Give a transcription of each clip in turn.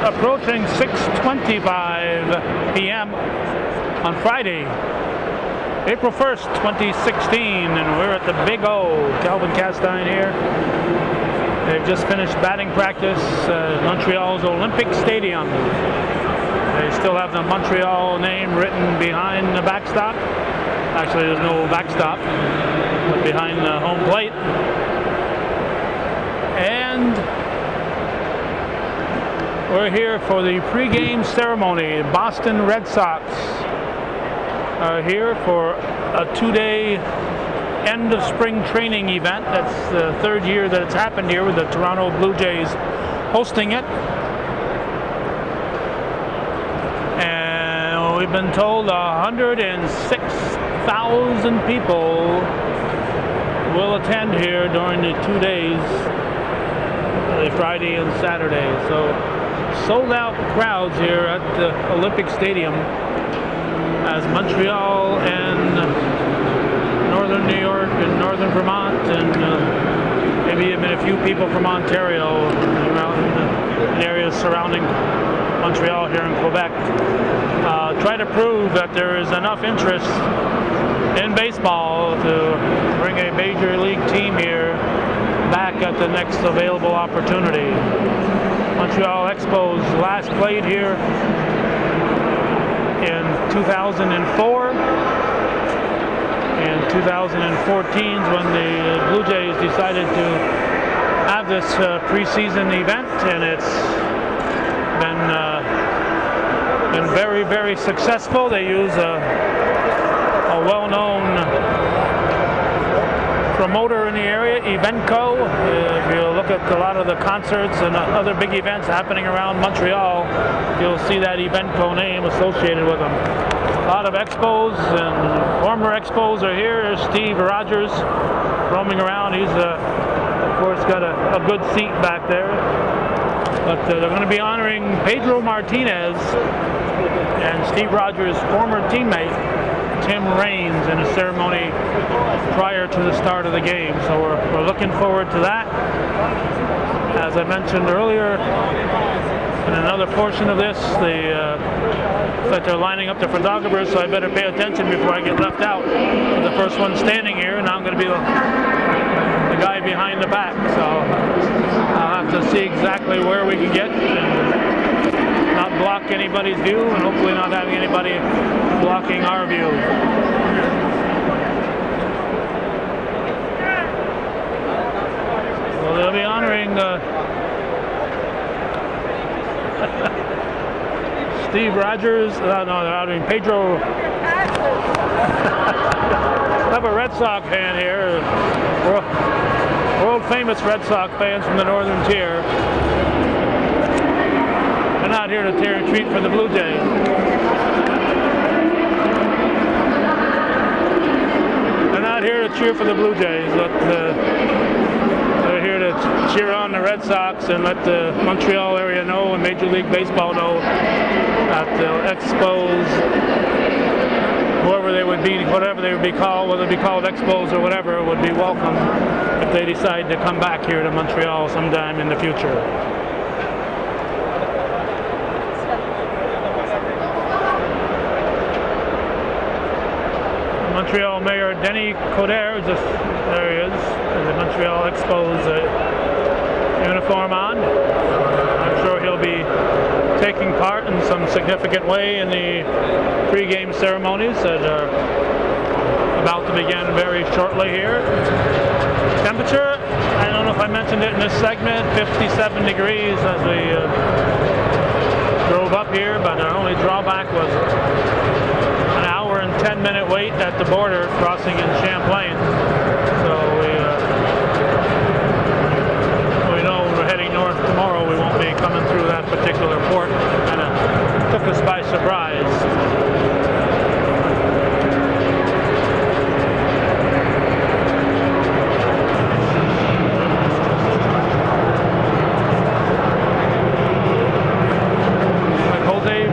approaching 6:25 p.m. on Friday, April 1st, 2016, and we're at the Big O. Calvin Castine here. They've just finished batting practice at Montreal's Olympic Stadium. They still have the Montreal name written behind the backstop. Actually, there's no backstop, but behind the home plate. And we're here for the pregame ceremony. Boston Red Sox are here for a two-day end of spring training event. That's the third year that it's happened here, with the Toronto Blue Jays hosting it. And we've been told 106,000 people will attend here during the 2 days, Friday and Saturday. So sold out crowds here at the Olympic Stadium, as Montreal and northern New York and northern Vermont and maybe even a few people from Ontario around the areas surrounding Montreal here in Quebec try to prove that there is enough interest in baseball to bring a major league team here back at the next available opportunity. Montreal Expos last played here in 2004 and 2014 when the Blue Jays decided to have this preseason event, and it's been very, very successful. They use a well-known promoter in the area, Eventco. If you look at a lot of the concerts and other big events happening around Montreal, you'll see that Eventco name associated with them. A lot of Expos and former Expos are here. Steve Rogers roaming around. He's, of course, got a good seat back there. But they're going to be honoring Pedro Martinez and Steve Rogers' former teammate, Tim Raines, in a ceremony prior to the start of the game. So we're looking forward to that. As I mentioned earlier, in another portion of this, that they're lining up the photographers, so I better pay attention before I get left out. The first one standing here, and I'm going to be the guy behind the back. So I'll have to see exactly where we can get and not block anybody's view, and hopefully not having anybody blocking our view. So they'll be honoring Steve Rogers. No, they're honoring Pedro. I have a Red Sox fan here. World famous Red Sox fans from the Northern Tier. They're not here to tear a treat for the Blue Jays. They're not here to cheer for the Blue Jays, but they're here to cheer on the Red Sox and let the Montreal area know and Major League Baseball know that the Expos, whoever they would be, whatever they would be called, whether it be called Expos or whatever, would be welcome if they decide to come back here to Montreal sometime in the future. Montreal Mayor Denis Coderre, there he is, with the Montreal Expos uniform on. I'm sure he'll be taking part in some significant way in the pre-game ceremonies that are about to begin very shortly here. Temperature, I don't know if I mentioned it in this segment, 57 degrees as we drove up here, but our only drawback was an hour and 10-minute wait at the border crossing in Champlain. So we know when we're heading north tomorrow, we won't be coming through that particular port. Kind of took us by surprise.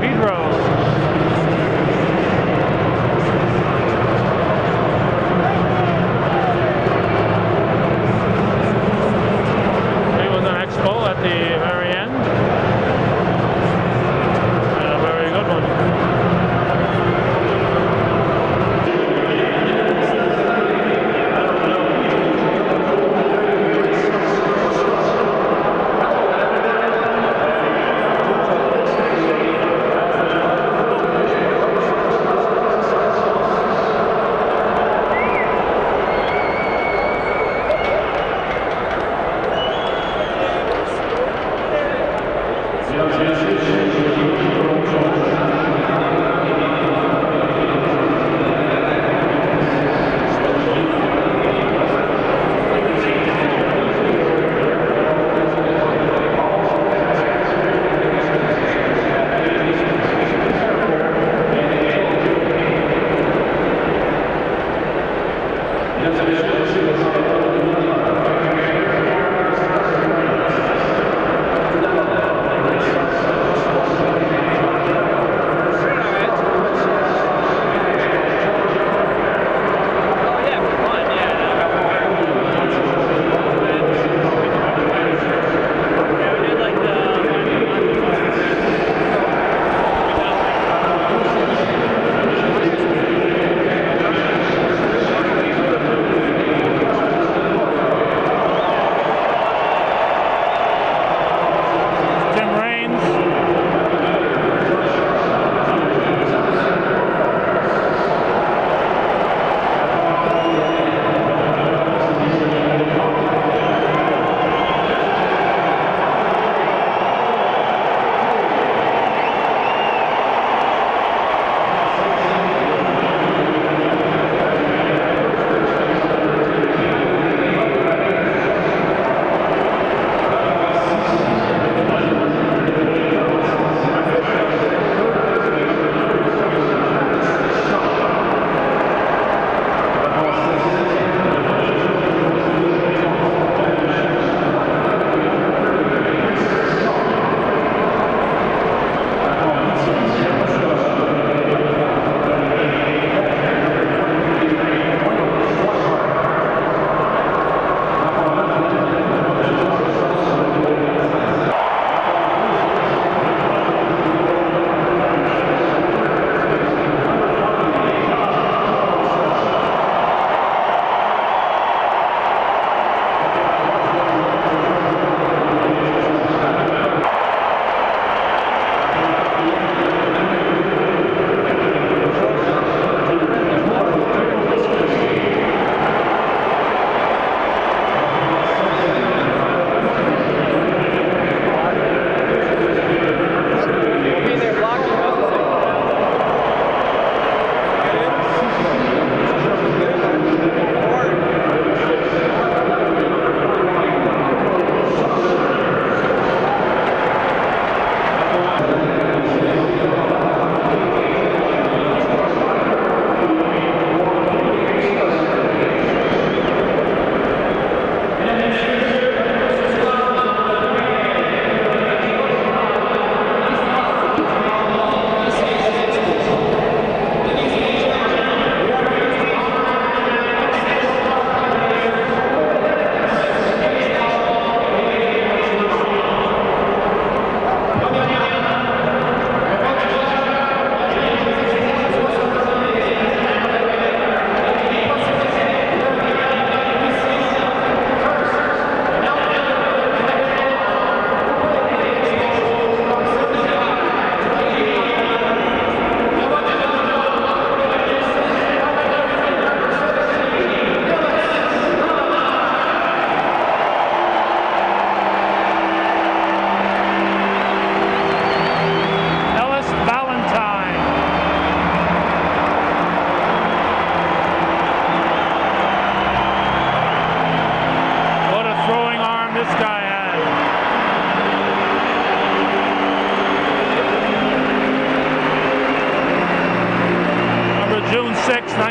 Vidro. He was an expo at the very end.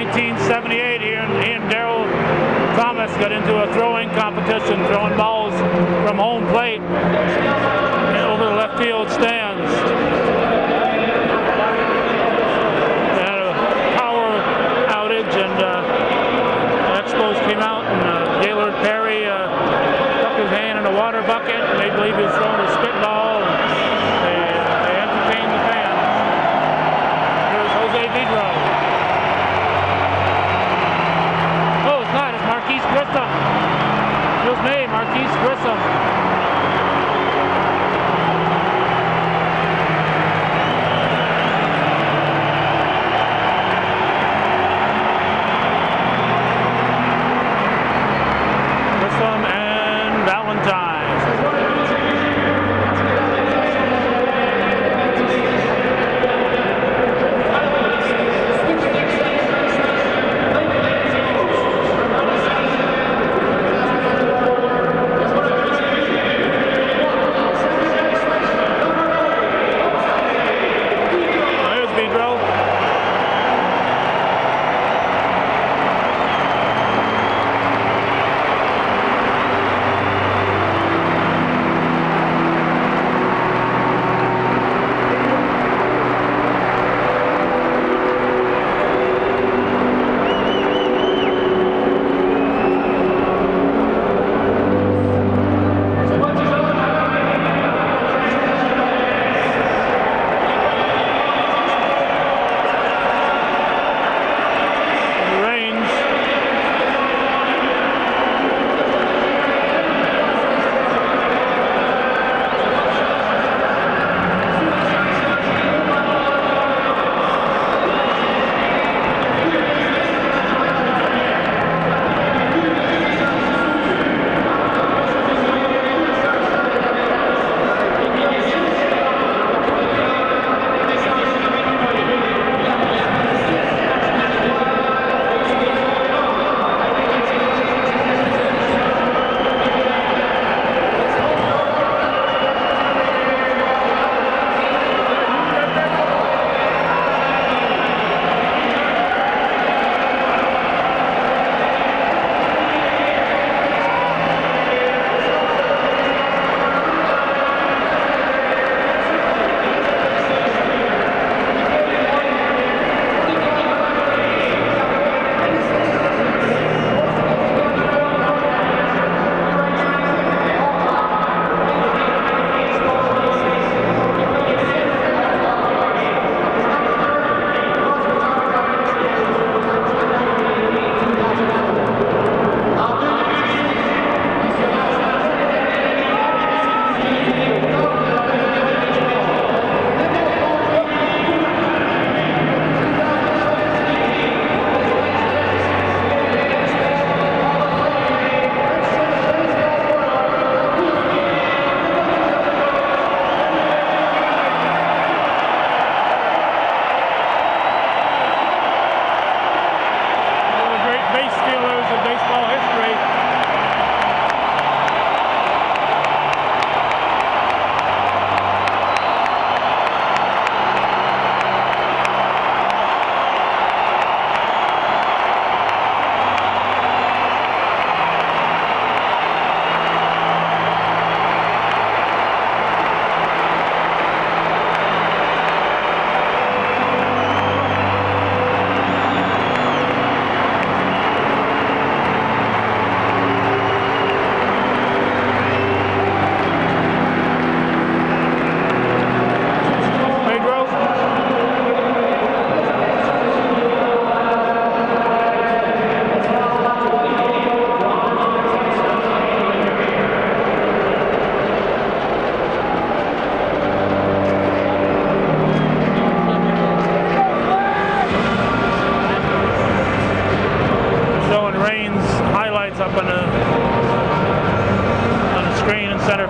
1978, he and Daryl Thomas got into a throwing competition, throwing balls from home plate over the left field stands. They had a power outage, and the Expos came out, and Gaylord Perry stuck his hand in a water bucket, and they believe he was throwing a spitball. They entertained the fans. Here's Jose Vidro. Grissom. It was me, Marquise Grissom. Grissom and Valentine.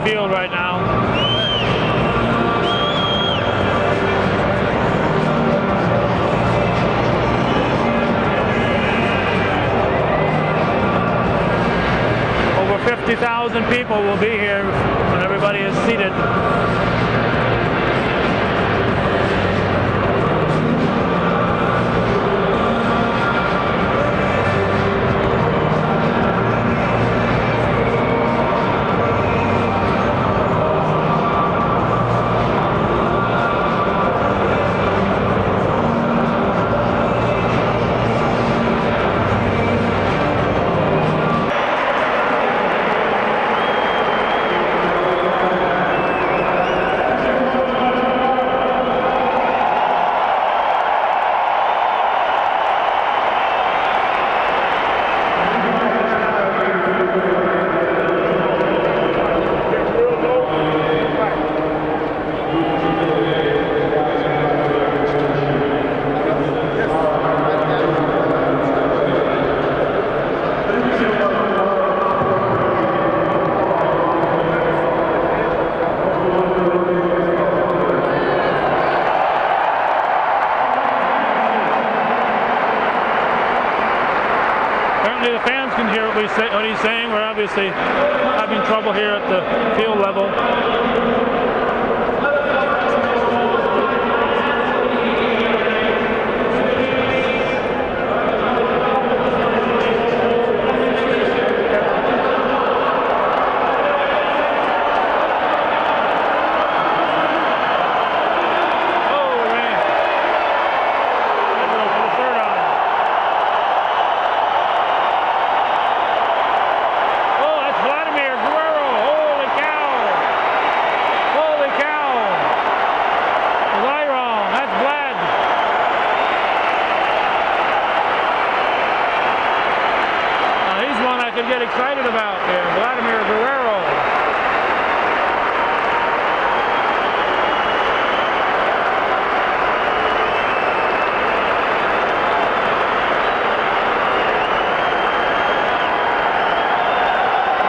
field right now. Over 50,000 people will be here when everybody is seated. The fans can hear what he's saying. We're obviously having trouble here at the field level. Get excited about there, Guerrero.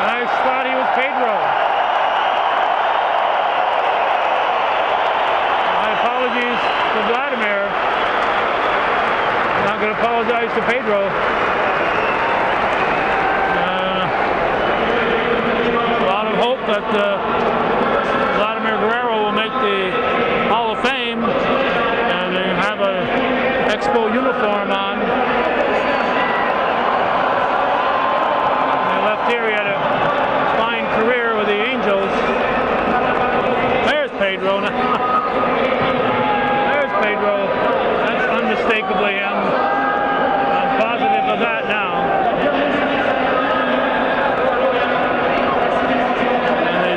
I thought he was Pedro. My apologies to Vladimir. I'm not going to apologize to Pedro. That Vladimir Guerrero will make the Hall of Fame and they have an Expo uniform on. On the left here, he had a fine career with the Angels. There's Pedro. There's Pedro. That's unmistakably him. I'm positive of that now.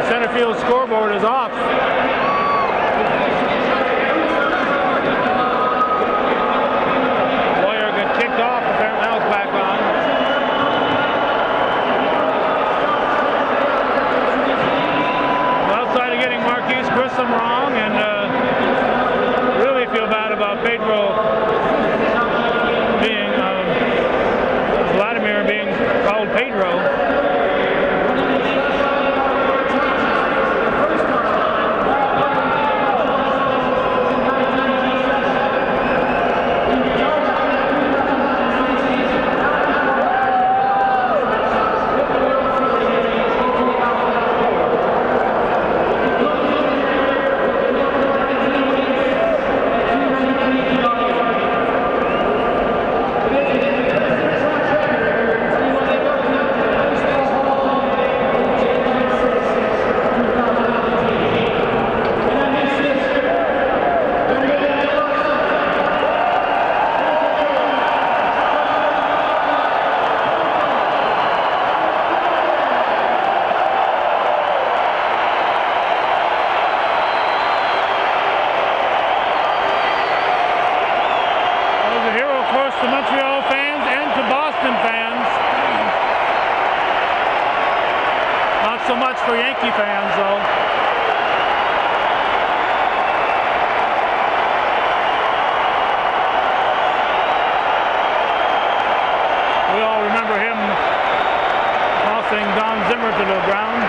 Center field scoreboard is off. Lawyer got kicked off, apparently now it's back on. Outside of getting Marquise Grissom wrong, and really feel bad about Pedro being, Vladimir being called Pedro. To Montreal fans and to Boston fans. Not so much for Yankee fans, though. We all remember him tossing Don Zimmer to the ground.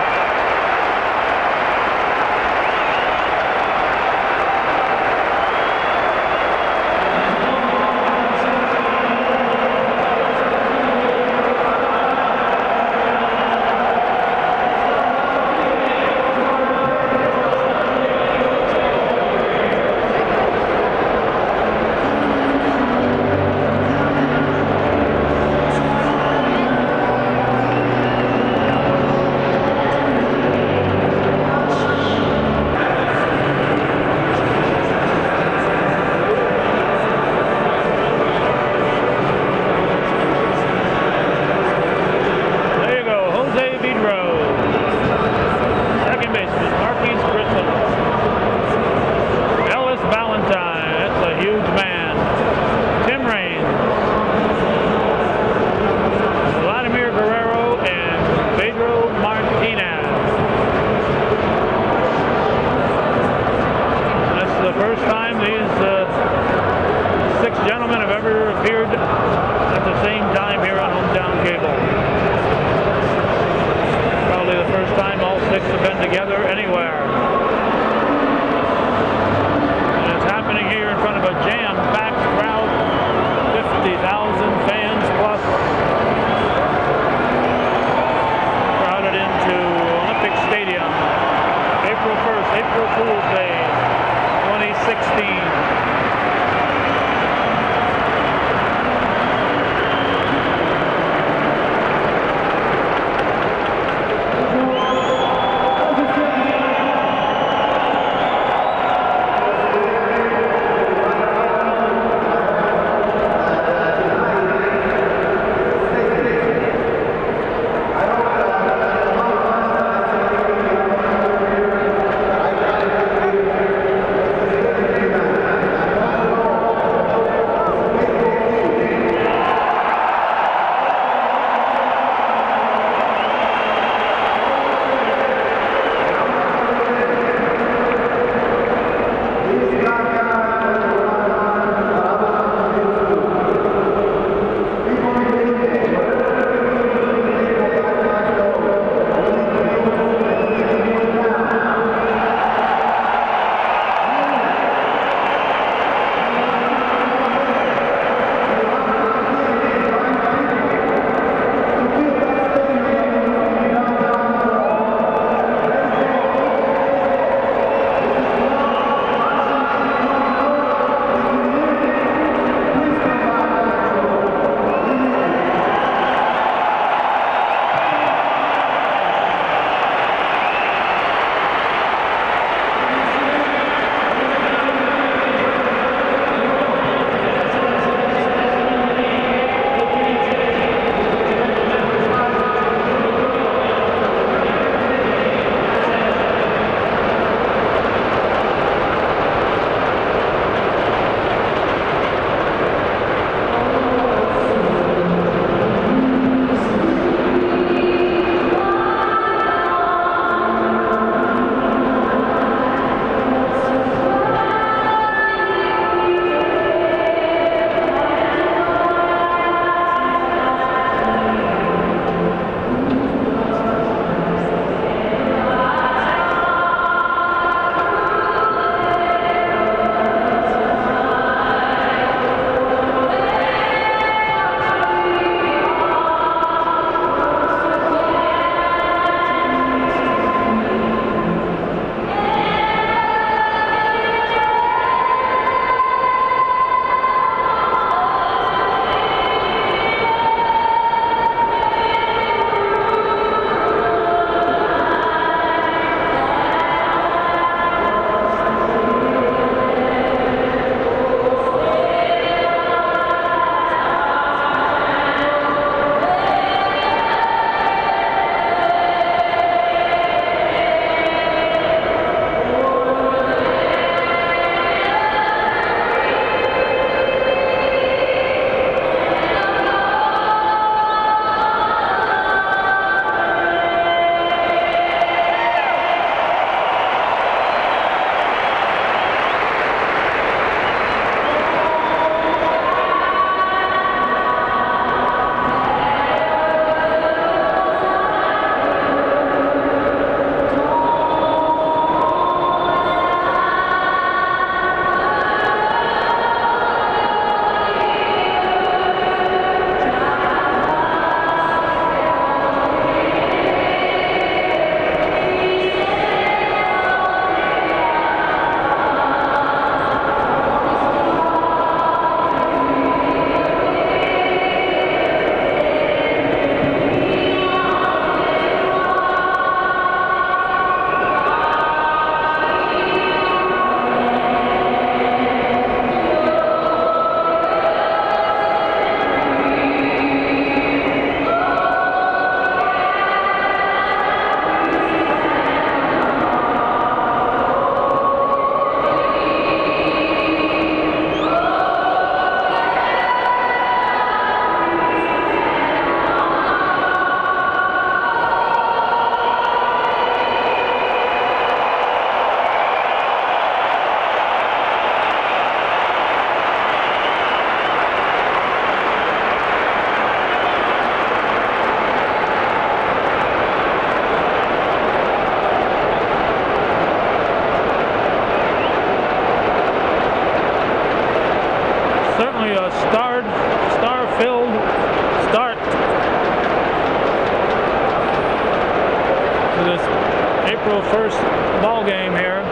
April 1st ball game here.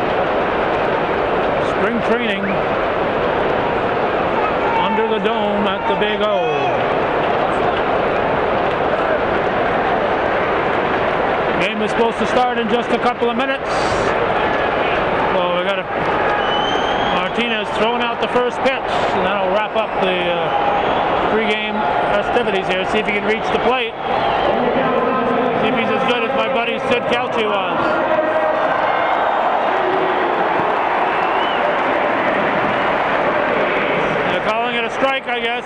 Spring training under the dome at the Big O. Game is supposed to start in just a couple of minutes. Well, we got Martinez throwing out the first pitch, and that'll wrap up the pregame festivities here. See if he can reach the plate. See if he's as good as my buddy Sid Calci was. They're calling it a strike, I guess.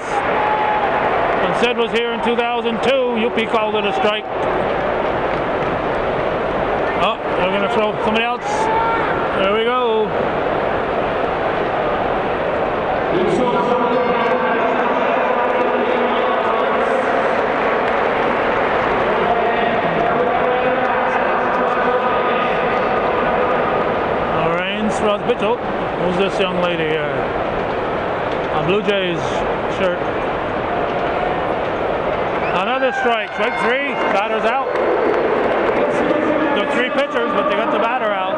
When Sid was here in 2002, Yuppie called it a strike. Oh, they're going to throw somebody else. There we go. Ross Mitchell. Who's this young lady here? A Blue Jays shirt. Another strike. Strike three. Batter's out. There are three pitchers, but they got the batter out.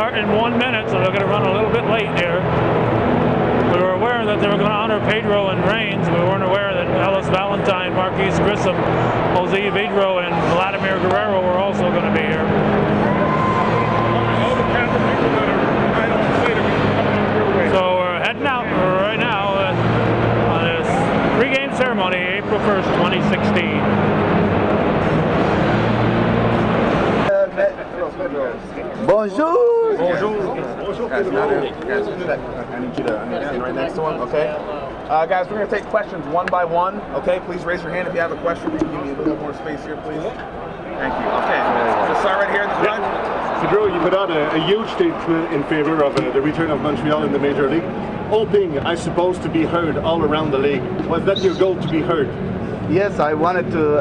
In 1 minute, so they're going to run a little bit late here. We were aware that they were going to honor Pedro and Reigns. We weren't aware that Ellis Valentine, Marquise Grissom, Jose Vidro, and Vladimir Guerrero were also going to be here. So we're heading out right now on this pregame ceremony, April 1st, 2016. Bonjour. Bonjour. Guys, I need you to stand right next to him, okay? Guys, we're going to take questions one by one, okay? Please raise your hand if you have a question. We can give you a little more space here, please. Thank you. Okay, let's start right here in the front. Vidro, you put out a huge statement in favor of the return of Montreal in the Major League, hoping, I suppose, to be heard all around the league. Was that your goal, to be heard? Yes, I wanted to,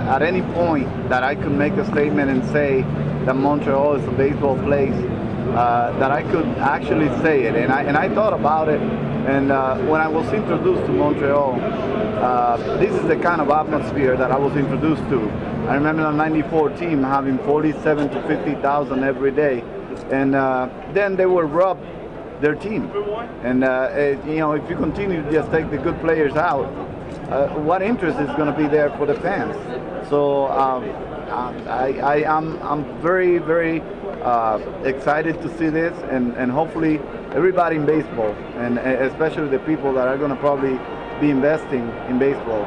at any point that I could make a statement and say that Montreal is a baseball place, that I could actually say it. And I thought about it, and when I was introduced to Montreal, this is the kind of atmosphere that I was introduced to. I remember the '94 team having 47 to 50,000 every day, and then they will rob their team. And you know, if you continue to just take the good players out, what interest is going to be there for the fans? So I'm very, very excited to see this, and hopefully everybody in baseball, and especially the people that are going to probably be investing in baseball,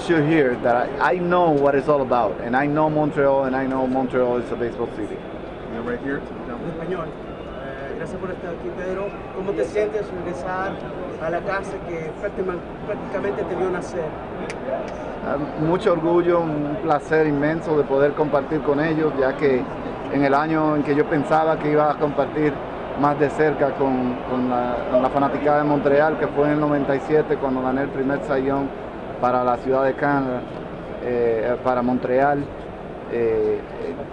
should hear that I know what it's all about, and I know Montreal, and I know Montreal is a baseball city. You're right here. Español. Gracias por estar aquí, Pedro. ¿Cómo te sientes regresar a la casa que prácticamente te vio nacer? Mucho orgullo, un placer inmenso de poder compartir con ellos, ya que en el año en que yo pensaba que iba a compartir más de cerca con la fanaticada de Montreal, que fue en el 97 cuando gané el primer sayón para la ciudad de Canadá, para Montreal,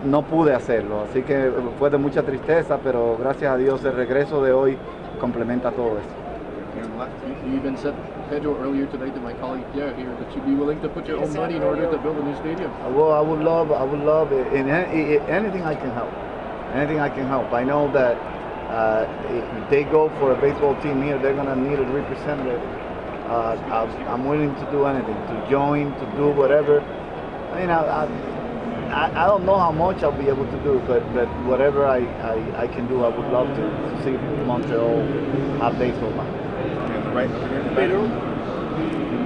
no pude hacerlo, así que fue de mucha tristeza, pero gracias a Dios el regreso de hoy complementa todo eso. You even said, Pedro, earlier tonight to my colleague Pierre here, that you'd be willing to put your own money in order to build a new stadium. Well, I would love it. Anything I can help. Anything I can help. I know that if they go for a baseball team here, they're going to need a representative. I'm willing to do anything, to join, to do whatever. I mean, I don't know how much I'll be able to do, but whatever I can do, I would love to see Montreal have baseball back. Right. Pedro,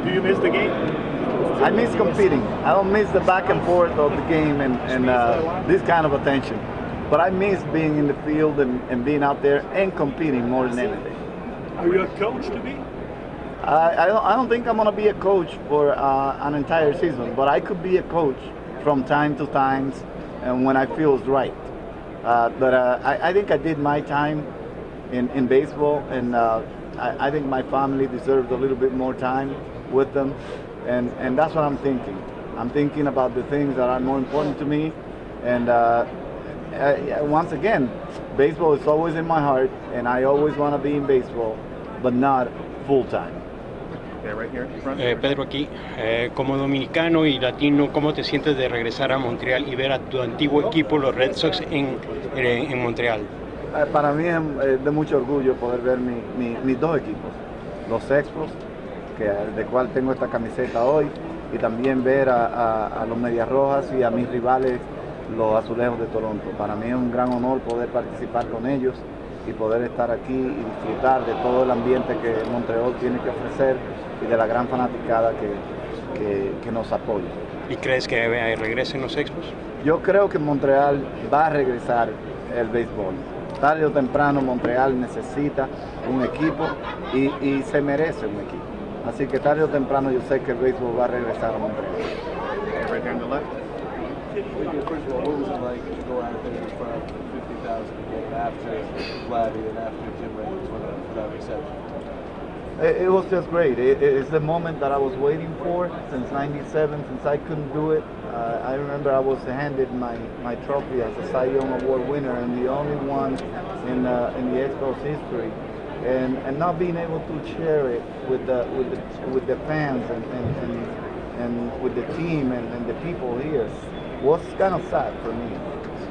do you miss the game? I miss competing. I don't miss the back and forth of the game and this kind of attention. But I miss being in the field and being out there and competing more than anything. Are you a coach to be? I don't think I'm going to be a coach for an entire season, but I could be a coach from time to time and when I feel it's right. But I think I did my time in baseball, and I think my family deserves a little bit more time with them, and that's what I'm thinking. I'm thinking about the things that are more important to me, and once again, baseball is always in my heart, and I always want to be in baseball, but not full time. Okay, right here in front. Pedro aquí, como dominicano y latino, ¿cómo te sientes de regresar a Montreal y ver a tu antiguo equipo, los Red Sox, en Montreal? Para mí es de mucho orgullo poder ver mis dos equipos, los Expos, de cual tengo esta camiseta hoy, y también ver a los Medias Rojas y a mis rivales, los Azulejos de Toronto. Para mí es un gran honor poder participar con ellos y poder estar aquí y disfrutar de todo el ambiente que Montreal tiene que ofrecer y de la gran fanaticada que nos apoya. ¿Y crees que regresen los Expos? Yo creo que Montreal va a regresar el béisbol. Tarde o temprano Montreal necesita un equipo y se merece un equipo. Así que tarde o temprano yo sé que el béisbol va a regresar a Montreal. Right here on the left. First of all, what was it like to go out there in front of 50,000 people after Vladdy and after Tim Raines for that reception? It was just great. It's the moment that I was waiting for since '97, since I couldn't do it. I remember I was handed my trophy as a Cy Young Award winner and the only one in the Expos history, and not being able to share it with the fans and with the team and the people here was kind of sad for me.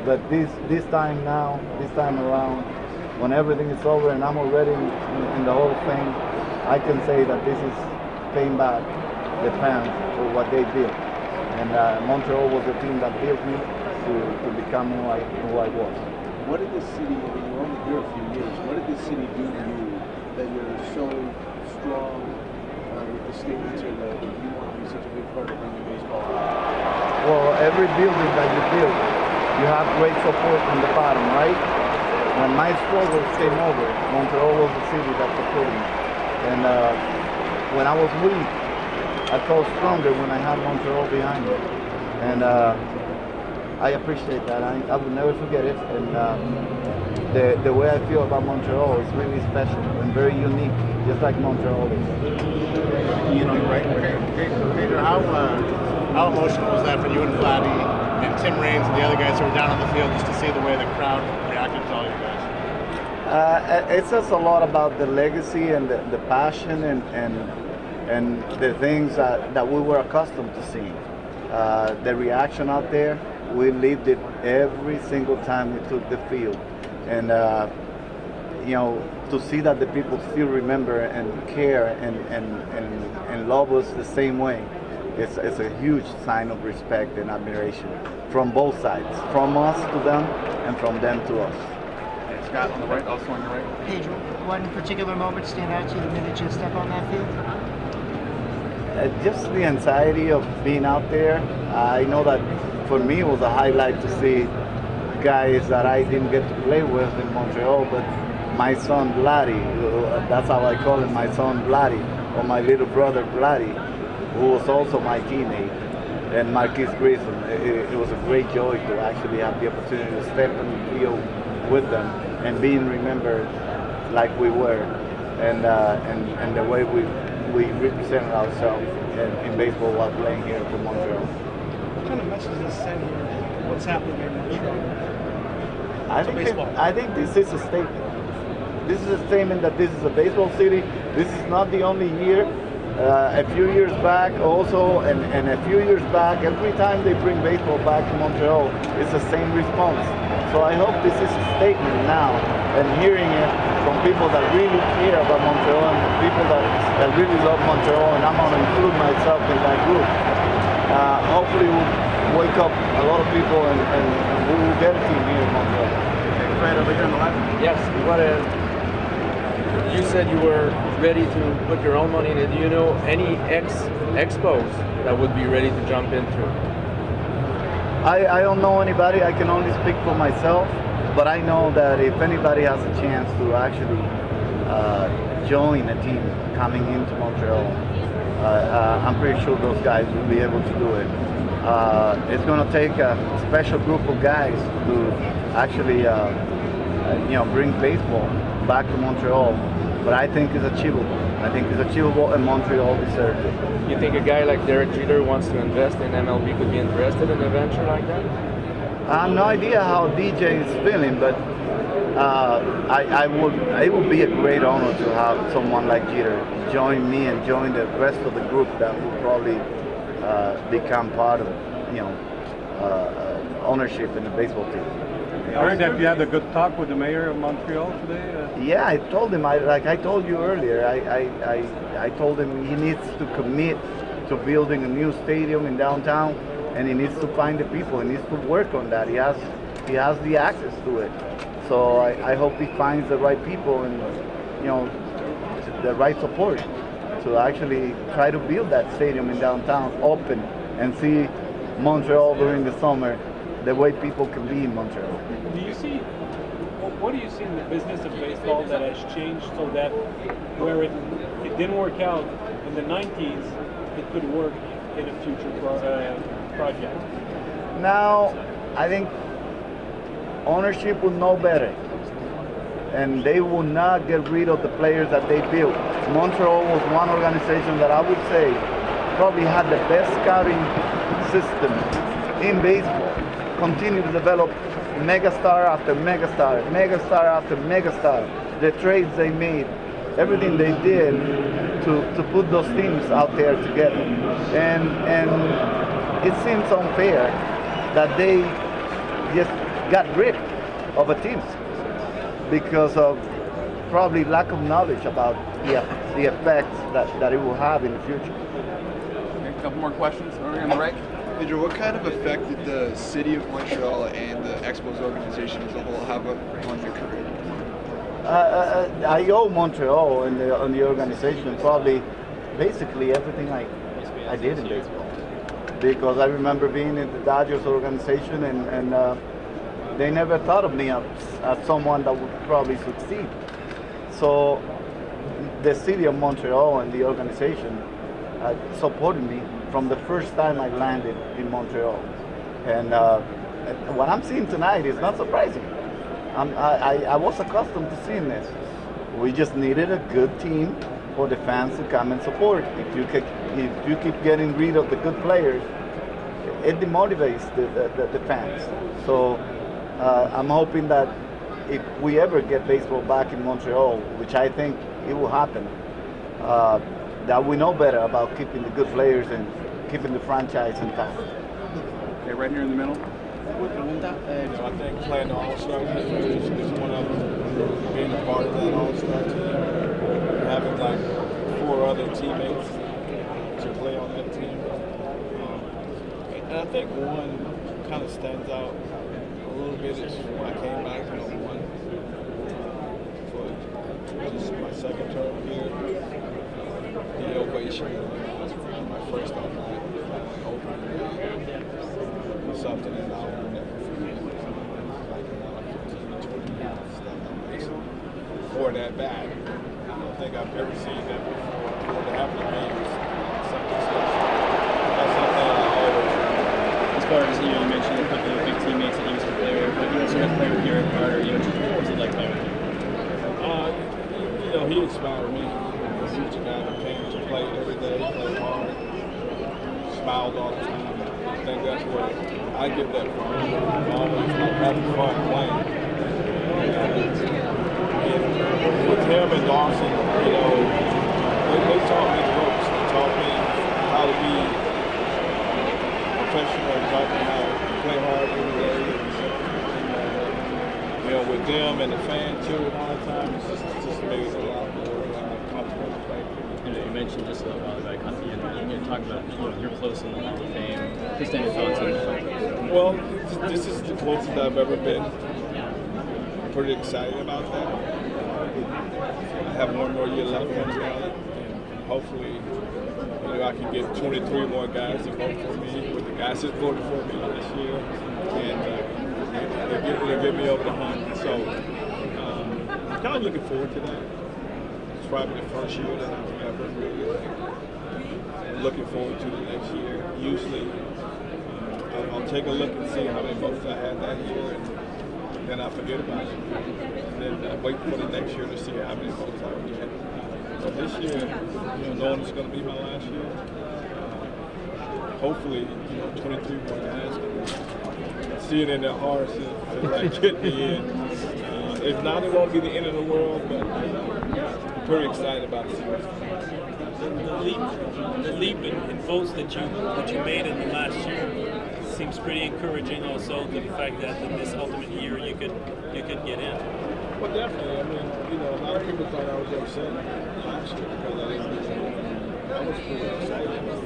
But this time around, when everything is over and I'm already in the Hall of Fame, I can say that this is paying back the fans for what they did. And Montreal was the team that built me to become who I was. What did the city, I mean, you're only here a few years, what did the city do to you that you're so strong with the statements here that you want to be such a big part of bringing baseball out? Well, every building that you build, you have great support from the bottom, right? When my struggles came over, Montreal was the city that supported me. And when I was weak, I felt stronger when I had Montreal behind me. And I appreciate that. I will never forget it. And the way I feel about Montreal is really special and very unique, just like Montreal is. You know, right? Pedro, how emotional was that for you and Vladdy and Tim Raines and the other guys who were down on the field just to see the way the crowd reacted to all you guys? It says a lot about the legacy and the passion and the things that we were accustomed to seeing. The reaction out there, we lived it every single time we took the field. And you know, to see that the people still remember and care and love us the same way, it's a huge sign of respect and admiration from both sides, from us to them and from them to us. Scott on the right, also on your right. Pedro, what in particular moment stand out to you the minute you step on that field? Just the anxiety of being out there. I know that for me it was a highlight to see guys that I didn't get to play with in Montreal, but my son Vladdy, that's how I call him, my son Vladdy, or my little brother Vladdy, who was also my teammate, and Marquis Grissom. It was a great joy to actually have the opportunity to step in the field with them and being remembered like we were, and the way we represented ourselves in baseball while playing here for Montreal. What kind of message does this send here? What's happening in Montreal? I think this is a statement. This is a statement that this is a baseball city. This is not the only year. A few years back also, and a few years back, every time they bring baseball back to Montreal, it's the same response. So I hope this is a statement now, and hearing it from people that really care about Montreal and people that really love Montreal, and I'm going to include myself in that group. Hopefully we'll wake up a lot of people and we will get a team here in Montreal. Right over here on the left. Yes, you said you were ready to put your own money in it. Do you know any expos that would be ready to jump into? I don't know anybody. I can only speak for myself, but I know that if anybody has a chance to actually join a team coming into Montreal. I'm pretty sure those guys will be able to do it. It's going to take a special group of guys to actually, bring baseball back to Montreal. But I think it's achievable. I think it's achievable, and Montreal deserves it. You think a guy like Derek Jeter wants to invest in MLB could be interested in a venture like that? I have no idea how DJ is feeling, but it would be a great honor to have someone like Jeter join me and join the rest of the group that will probably become part of, ownership in the baseball team. I heard that you had a good talk with the mayor of Montreal today. Yeah, I told him, like I told you earlier, I told him he needs to commit to building a new stadium in downtown, and he needs to find the people. He needs to work on that. He has the access to it. So I hope he finds the right people and the right support to actually try to build that stadium in downtown open and see Montreal during the summer the way people can be in Montreal. What do you see in the business of baseball that has changed so that where it didn't work out in the 90s, it could work in a future project? Now, I think ownership will know better, and they will not get rid of the players that they built. Montreal was one organization that I would say probably had the best scouting system in baseball. Continue to develop megastar after megastar, megastar after megastar. The trades they made, everything they did to put those teams out there together. And it seems unfair that they just got rid of a team because of probably lack of knowledge about the effects that it will have in the future. Okay, a couple more questions over on the right. Vidro, what kind of effect did the city of Montreal and the Expos organization as a whole have on your career? I owe Montreal and the organization probably basically everything I did in baseball, because I remember being in the Dodgers organization and they never thought of me as someone that would probably succeed. So the city of Montreal and the organization supported me from the first time I landed in Montreal. And what I'm seeing tonight is not surprising. I was accustomed to seeing this. We just needed a good team for the fans to come and support. If you keep getting rid of the good players, it demotivates the fans. So I'm hoping that if we ever get baseball back in Montreal, which I think it will happen, that we know better about keeping the good players and keeping the franchise intact. Okay, right here in the middle. I think playing the All-Star game is one of them. Being a part of that All-Star team, having like 4 other teammates to play on that team. And I think one kind of stands out a little bit is when I came back in 01 for just my second term here. The ovation my first off night opening day was something that I'll never forget. Like 15 to 20 minutes that ovation for that bat. I don't think I've ever seen that before. For to happen to me was something special. That's something I always remember. As far as you mentioned a couple of big teammates that you used to play with, but you also got to play with Garrett Carter. What was it like playing with him? He inspired me. He was a guy that came to play every day, played hard, smiled all the time. I think that's what I get that from him. Always like having fun playing. And with him and Dawson, they taught me the ropes. They taught me how to be professional, taught me how to play hard every day. With them and the fan too, and all the time, it's just made it a lot more comfortable to play. You mentioned just a while back, you talked about you're close in the Hall of Fame. Just any thoughts on that? Well, this is the closest I've ever been. I'm pretty excited about that. I have one more year left on the ballot, and hopefully, I can get 23 more guys to vote for me with the guys that voted for me this year, and it'll get me over the hump. So I'm kind of looking forward to that. probably the first year that I've ever really looking forward to the next year. Usually, I'll take a look and see how many votes I had that year, and then I forget about it. And then I wait for the next year to see how many votes I would get. So this year, knowing it's going to be my last year, hopefully, 23 more guys can see it in their hearts and like get me in. If not, it won't be the end of the world, but I'm pretty excited about it. The leap in votes that you made in the last year seems pretty encouraging. Also, the fact that in this ultimate year you could get in. Well, definitely. I mean, a lot of people thought I was upset last year because I didn't get in. I was pretty excited about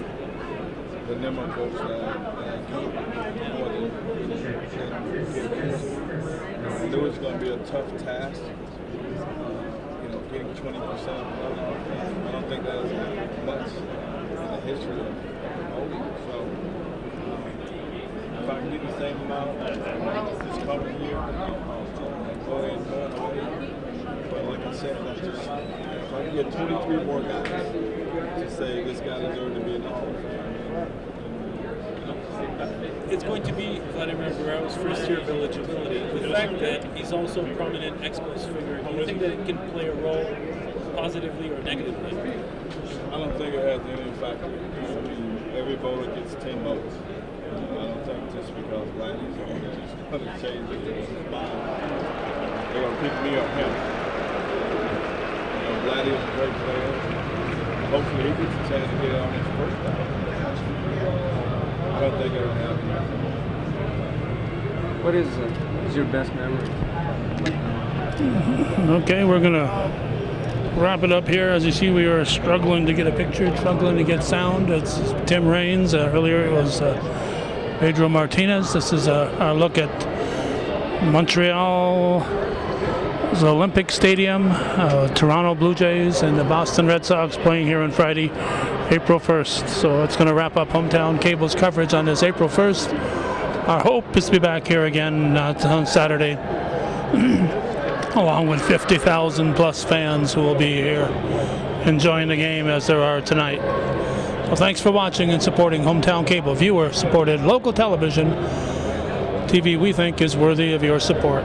the number of votes that I got more than I knew it was going to be a tough task. Getting 20%. I don't think that is much in the history of voting. So if I can get the same amount this coming year, I'll go in more away. But like I said, if I can get 23 more guys to say this guy deserves to be in the Hall of Fame. It's going to be Vladimir Guerrero's first year of eligibility. The fact that he's also a prominent Expos figure, do you think that it can play a role positively or negatively? I don't think it has any factor. I mean, every voter gets 10 votes. I don't think just because Vladdy's on there, it's going to change his mind. They're going to pick me up him. Vladdy is a great player. Hopefully he gets a chance to get it on his first time. I don't think it'll happen. What is your best memory? Okay, we're going to wrap it up here. As you see, we are struggling to get a picture, struggling to get sound. It's Tim Raines. Earlier it was Vidro Martinez. This is a look at Montreal's Olympic Stadium, Toronto Blue Jays and the Boston Red Sox playing here on Friday, April 1st. So it's going to wrap up Hometown Cable's coverage on this April 1st. Our hope is to be back here again on Saturday, along with 50,000 plus fans who will be here enjoying the game as there are tonight. So thanks for watching and supporting Hometown Cable, viewer-supported local television. TV we think is worthy of your support.